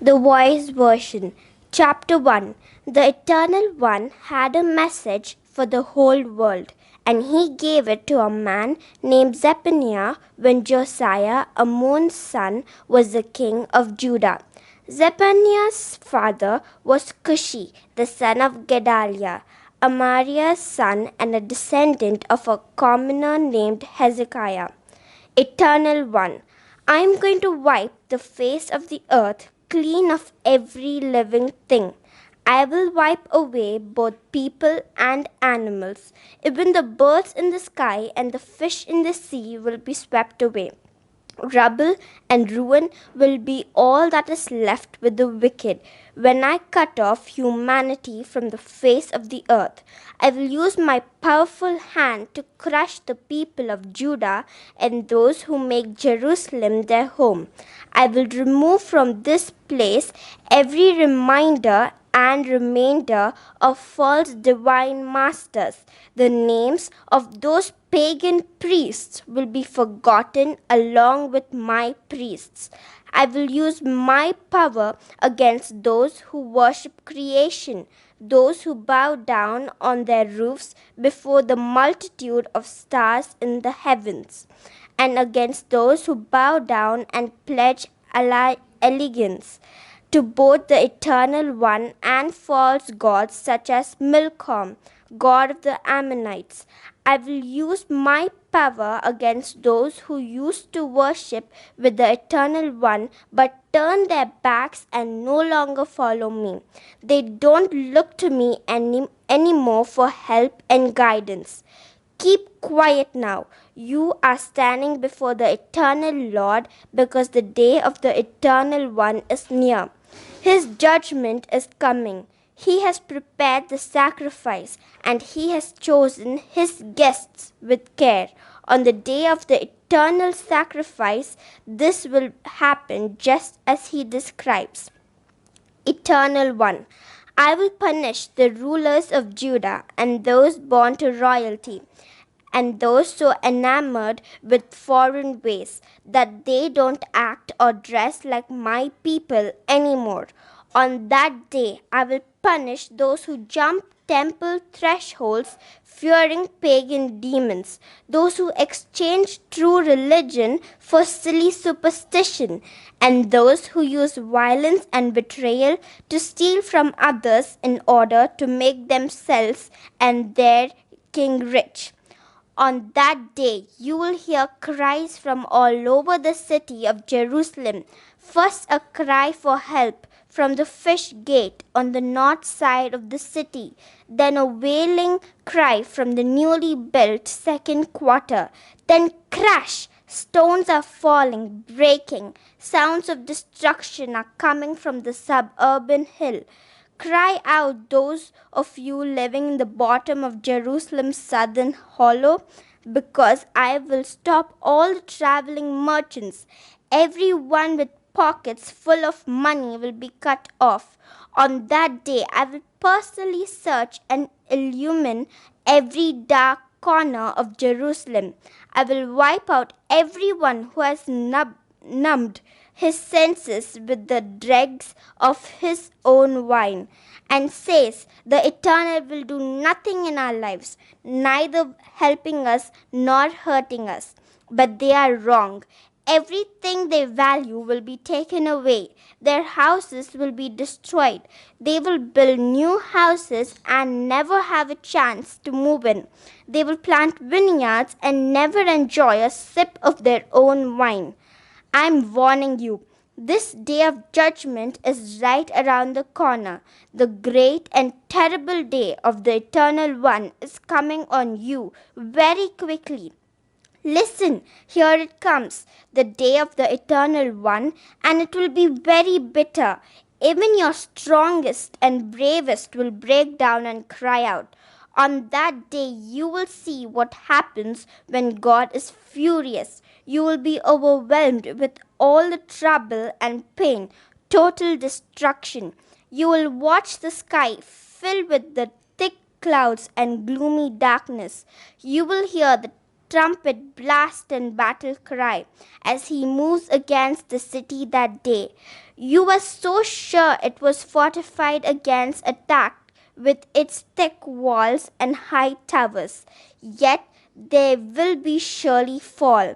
The Voice Version, Chapter 1. The Eternal One had a message for the whole world, and he gave it to a man named Zephaniah when Josiah, Amon's son, was the king of Judah. Zephaniah's father was Cushi, the son of Gedaliah, Amariah's son and a descendant of a commoner named Hezekiah. Eternal One, I am going to wipe the face of the earth clean of every living thing. I will wipe away both people and animals. Even the birds in the sky and the fish in the sea will be swept away. Rubble and ruin will be all that is left with the wicked. When I cut off humanity from the face of the earth, I will use my powerful hand to crush the people of Judah and those who make Jerusalem their home. I will remove from this place every reminder and remainder of false divine masters. The names of those pagan priests will be forgotten along with my priests. I will use my power against those who worship creation, those who bow down on their roofs before the multitude of stars in the heavens, and against those who bow down and pledge allegiance to both the Eternal One and false gods such as Milcom, god of the Ammonites. I will use my power against those who used to worship with the Eternal One but turn their backs and no longer follow me. They don't look to me anymore for help and guidance. Keep quiet now. You are standing before the eternal Lord because the day of the Eternal One is near. His judgment is coming. He has prepared the sacrifice and he has chosen his guests with care. On the day of the eternal sacrifice, this will happen just as he describes. Eternal One, I will punish the rulers of Judah and those born to royalty, and those so enamored with foreign ways that they don't act or dress like my people anymore. On that day, I will punish those who jump temple thresholds fearing pagan demons, those who exchange true religion for silly superstition, and those who use violence and betrayal to steal from others in order to make themselves and their king rich. On that day, you will hear cries from all over the city of Jerusalem. First, a cry for help from the fish gate on the north side of the city. Then, a wailing cry from the newly built second quarter. Then, crash! Stones are falling, breaking. Sounds of destruction are coming from the suburban hill. Cry out, those of you living in the bottom of Jerusalem's southern hollow, because I will stop all the traveling merchants. Everyone with pockets full of money will be cut off. On that day, I will personally search and illumine every dark corner of Jerusalem. I will wipe out everyone who has numbed his senses with the dregs of his own wine, and says, the Eternal will do nothing in our lives, neither helping us nor hurting us. But they are wrong. Everything they value will be taken away. Their houses will be destroyed. They will build new houses and never have a chance to move in. They will plant vineyards and never enjoy a sip of their own wine. I'm warning you. This day of judgment is right around the corner. The great and terrible day of the Eternal One is coming on you very quickly. Listen, here it comes, the day of the Eternal One, and it will be very bitter. Even your strongest and bravest will break down and cry out. On that day, you will see what happens when God is furious. You will be overwhelmed with all the trouble and pain, total destruction. You will watch the sky filled with the thick clouds and gloomy darkness. You will hear the trumpet blast and battle cry as he moves against the city that day. You were so sure it was fortified against attack with its thick walls and high towers. Yet they will be surely fall.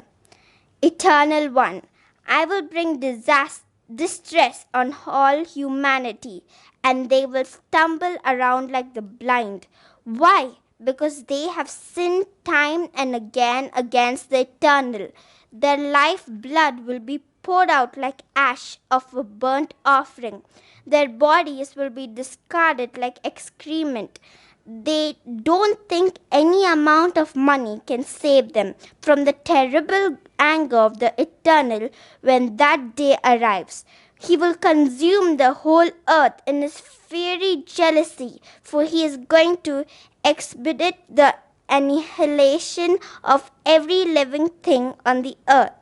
Eternal One, I will bring distress on all humanity, and they will stumble around like the blind. Why? Because they have sinned time and again against the Eternal. Their life blood will be poured out like ash of a burnt offering. Their bodies will be discarded like excrement. They don't think any amount of money can save them from the terrible anger of the Eternal when that day arrives. He will consume the whole earth in his fiery jealousy, for he is going to expedite the annihilation of every living thing on the earth.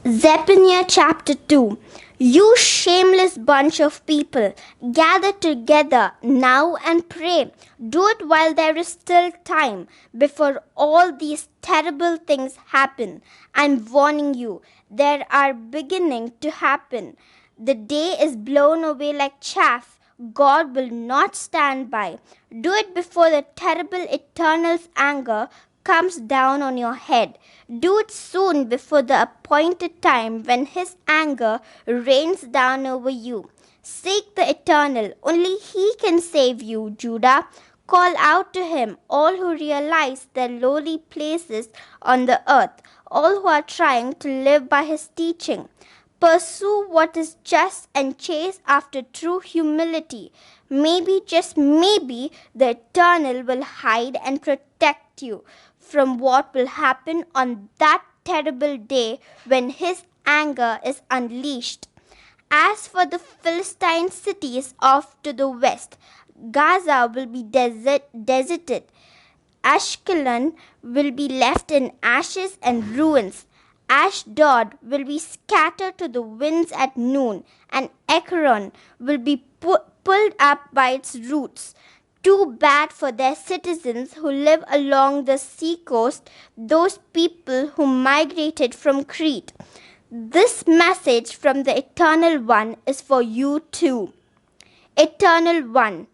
Zephaniah chapter 2. You shameless bunch of people, gather together now and pray. Do it while there is still time, before all these terrible things happen. I'm warning you, they are beginning to happen. The day is blown away like chaff. God will not stand by. Do it before the terrible Eternal's anger comes down on your head. Do it soon before the appointed time when his anger rains down over you. Seek the Eternal. Only he can save you, Judah. Call out to him, all who realize their lowly places on the earth, all who are trying to live by his teaching. Pursue what is just and chase after true humility. Maybe, just maybe, the Eternal will hide and protect you from what will happen on that terrible day when his anger is unleashed. As for the Philistine cities off to the west, Gaza will be deserted. Ashkelon will be left in ashes and ruins. Ashdod will be scattered to the winds at noon, and Ekron will be pulled up by its roots. Too bad for their citizens who live along the seacoast, those people who migrated from Crete. This message from the Eternal One is for you too. Eternal One,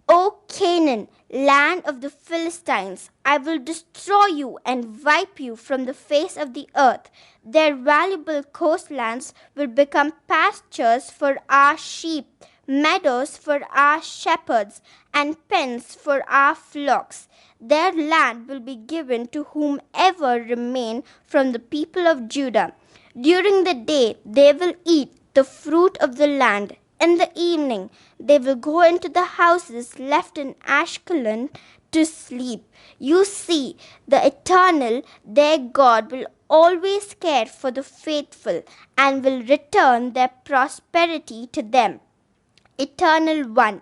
O Canaan, land of the Philistines, I will destroy you and wipe you from the face of the earth. Their valuable coastlands will become pastures for our sheep, meadows for our shepherds, and pens for our flocks. Their land will be given to whomever remain from the people of Judah. During the day they will eat the fruit of the land. In the evening they will go into the houses left in Ashkelon to sleep. You see, the Eternal, their God, will always care for the faithful and will return their prosperity to them. Eternal One.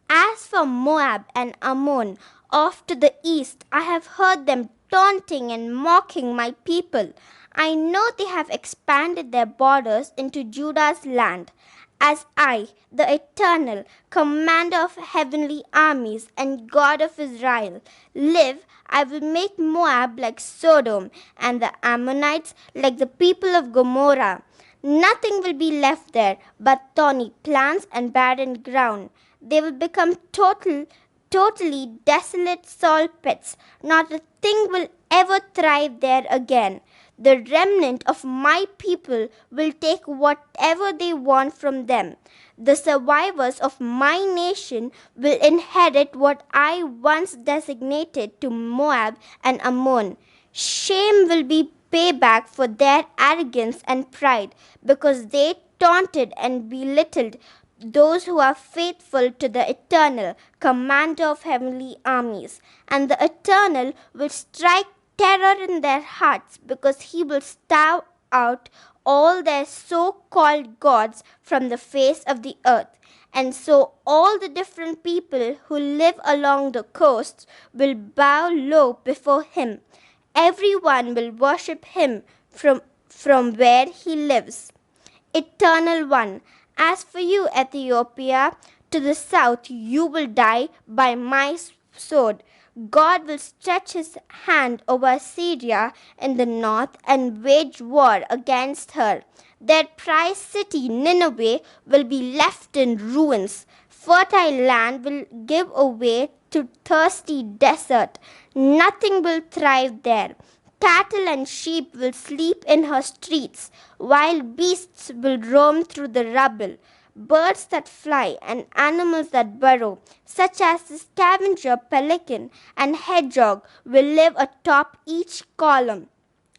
As for Moab and Ammon, off to the east, I have heard them taunting and mocking my people. I know they have expanded their borders into Judah's land. As I, the Eternal, Commander of heavenly armies and God of Israel, live, I will make Moab like Sodom and the Ammonites like the people of Gomorrah. Nothing will be left there but thorny plants and barren ground. They will become totally desolate salt pits. Not a thing will ever thrive there again. The remnant of my people will take whatever they want from them. The survivors of my nation will inherit what I once designated to Moab and Ammon. Shame will be payback for their arrogance and pride, because they taunted and belittled those who are faithful to the Eternal, Commander of heavenly armies. And the Eternal will strike terror in their hearts, because he will starve out all their so-called gods from the face of the earth. And so all the different people who live along the coasts will bow low before him. Everyone will worship him from where he lives. Eternal One, as for you, Ethiopia, to the south you will die by my sword. God will stretch his hand over Syria in the north and wage war against her. Their prized city, Nineveh, will be left in ruins. Fertile land will give way to thirsty desert. Nothing will thrive there. Cattle and sheep will sleep in her streets. Wild beasts will roam through the rubble. Birds that fly and animals that burrow, such as the scavenger pelican and hedgehog, will live atop each column.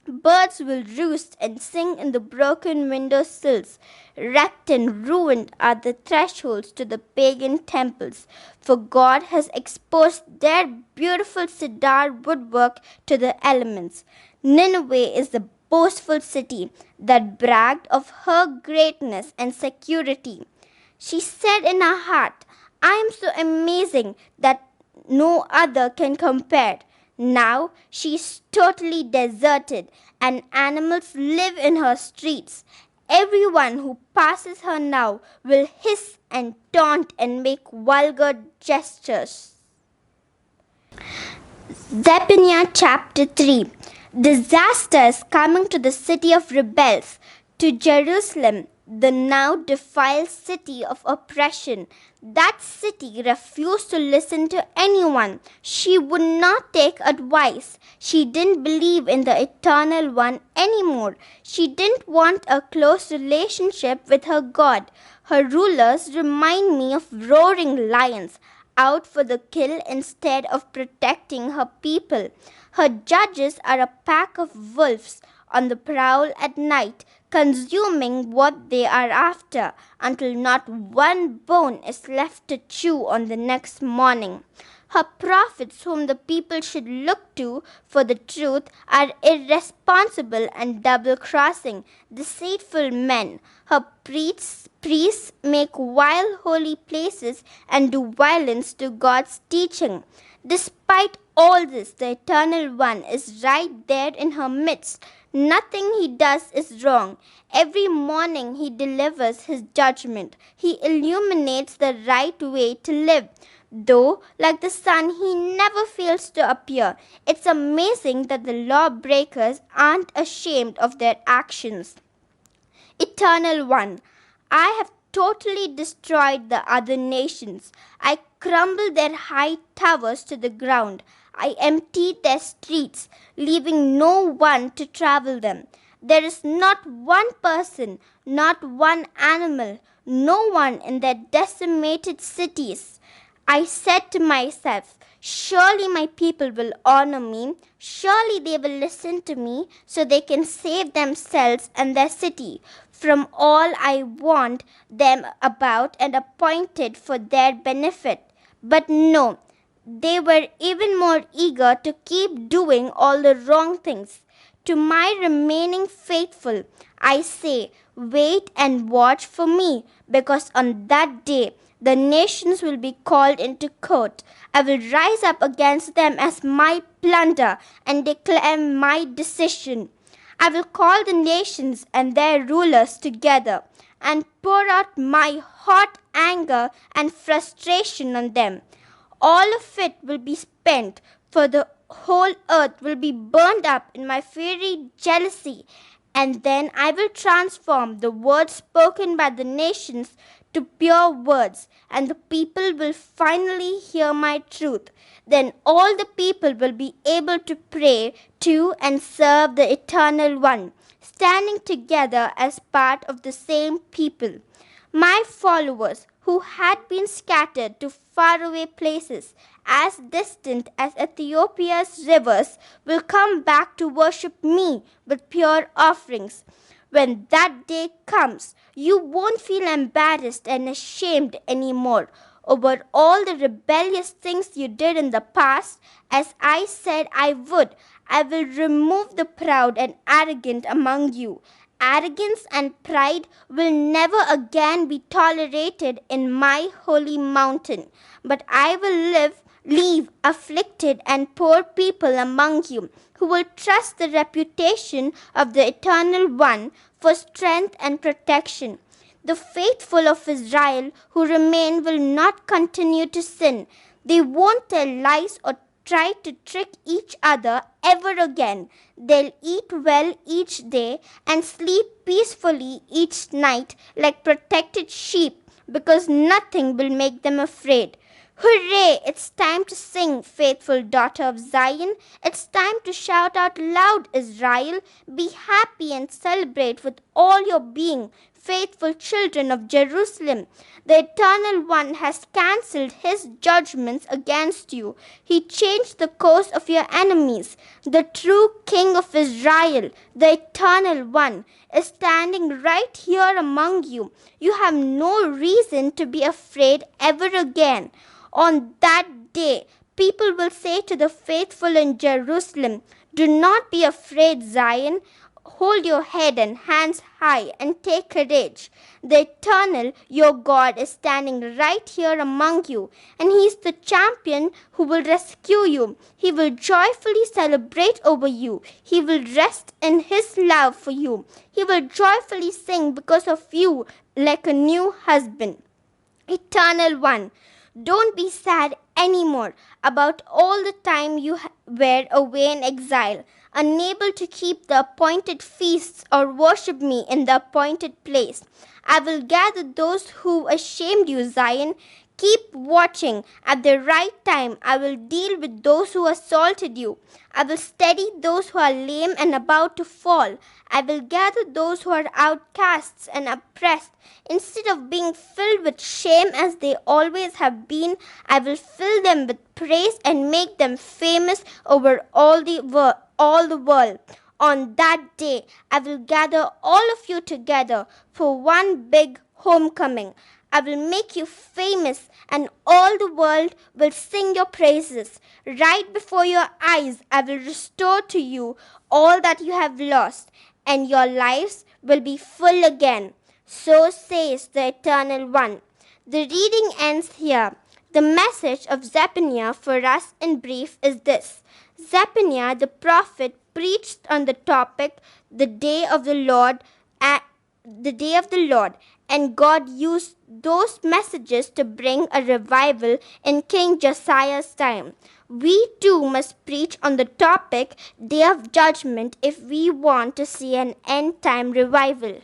Birds will roost and sing in the broken window sills. Wrecked and ruined are the thresholds to the pagan temples, for God has exposed their beautiful cedar woodwork to the elements. Nineveh is the boastful city that bragged of her greatness and security. She said in her heart, I am so amazing that no other can compare. Now she is totally deserted, and animals live in her streets. Everyone who passes her now will hiss and taunt and make vulgar gestures. Zephaniah chapter 3. Disaster is coming to the city of rebels, to Jerusalem, the now defiled city of oppression. That city refused to listen to anyone. She would not take advice. She didn't believe in the Eternal One anymore. She didn't want a close relationship with her God. Her rulers remind me of roaring lions, out for the kill instead of protecting her people. Her judges are a pack of wolves on the prowl at night, consuming what they are after until not one bone is left to chew on the next morning. Her prophets, whom the people should look to for the truth, are irresponsible and double-crossing, deceitful men. Her priests make wild holy places and do violence to God's teaching. Despite all this, the Eternal One is right there in her midst. Nothing he does is wrong. Every morning he delivers his judgment. He illuminates the right way to live. Though, like the sun, he never fails to appear. It's amazing that the lawbreakers aren't ashamed of their actions. Eternal One, I have totally destroyed the other nations. I crumbled their high towers to the ground. I emptied their streets, leaving no one to travel them. There is not one person, not one animal, no one in their decimated cities. I said to myself, surely my people will honor me. Surely they will listen to me so they can save themselves and their city from all I warned them about and appointed for their benefit. But no, they were even more eager to keep doing all the wrong things. To my remaining faithful, I say, wait and watch for me, because on that day the nations will be called into court. I will rise up against them as my plunder and declare my decision. I will call the nations and their rulers together and pour out my hot anger and frustration on them. All of it will be spent, for the whole earth will be burned up in my fiery jealousy. And then I will transform the words spoken by the nations to pure words, and the people will finally hear my truth. Then all the people will be able to pray to and serve the Eternal One, standing together as part of the same people. My followers, who had been scattered to faraway places as distant as Ethiopia's rivers, will come back to worship me with pure offerings. When that day comes, you won't feel embarrassed and ashamed anymore over all the rebellious things you did in the past. As I said I would, I will remove the proud and arrogant among you. Arrogance and pride will never again be tolerated in my holy mountain, but I will leave afflicted and poor people among you, who will trust the reputation of the Eternal One for strength and protection. The faithful of Israel who remain will not continue to sin. They won't tell lies or try to trick each other ever again. They'll eat well each day and sleep peacefully each night like protected sheep, because nothing will make them afraid. Hooray! It's time to sing, faithful daughter of Zion. It's time to shout out loud, Israel. Be happy and celebrate with all your being, faithful children of Jerusalem. The Eternal One has cancelled his judgments against you. He changed the course of your enemies. The true King of Israel, the Eternal One, is standing right here among you. You have no reason to be afraid ever again. On that day, people will say to the faithful in Jerusalem, "Do not be afraid, Zion. Hold your head and hands high and take courage. The Eternal, your God, is standing right here among you, and He is the champion who will rescue you. He will joyfully celebrate over you. He will rest in His love for you. He will joyfully sing because of you like a new husband." Eternal One, don't be sad anymore about all the time you were away in exile, unable to keep the appointed feasts or worship me in the appointed place. I will gather those who ashamed you, Zion. Keep watching. At the right time, I will deal with those who assaulted you. I will steady those who are lame and about to fall. I will gather those who are outcasts and oppressed. Instead of being filled with shame as they always have been, I will fill them with praise and make them famous over all the world. On that day, I will gather all of you together for one big homecoming. I will make you famous, and all the world will sing your praises. Right before your eyes, I will restore to you all that you have lost, and your lives will be full again. So says the Eternal One. The reading ends here. The message of Zephaniah for us in brief is this. Zephaniah the prophet preached on the topic, the day of the Lord, and God used those messages to bring a revival in King Josiah's time. We too must preach on the topic, Day of Judgment, if we want to see an end-time revival.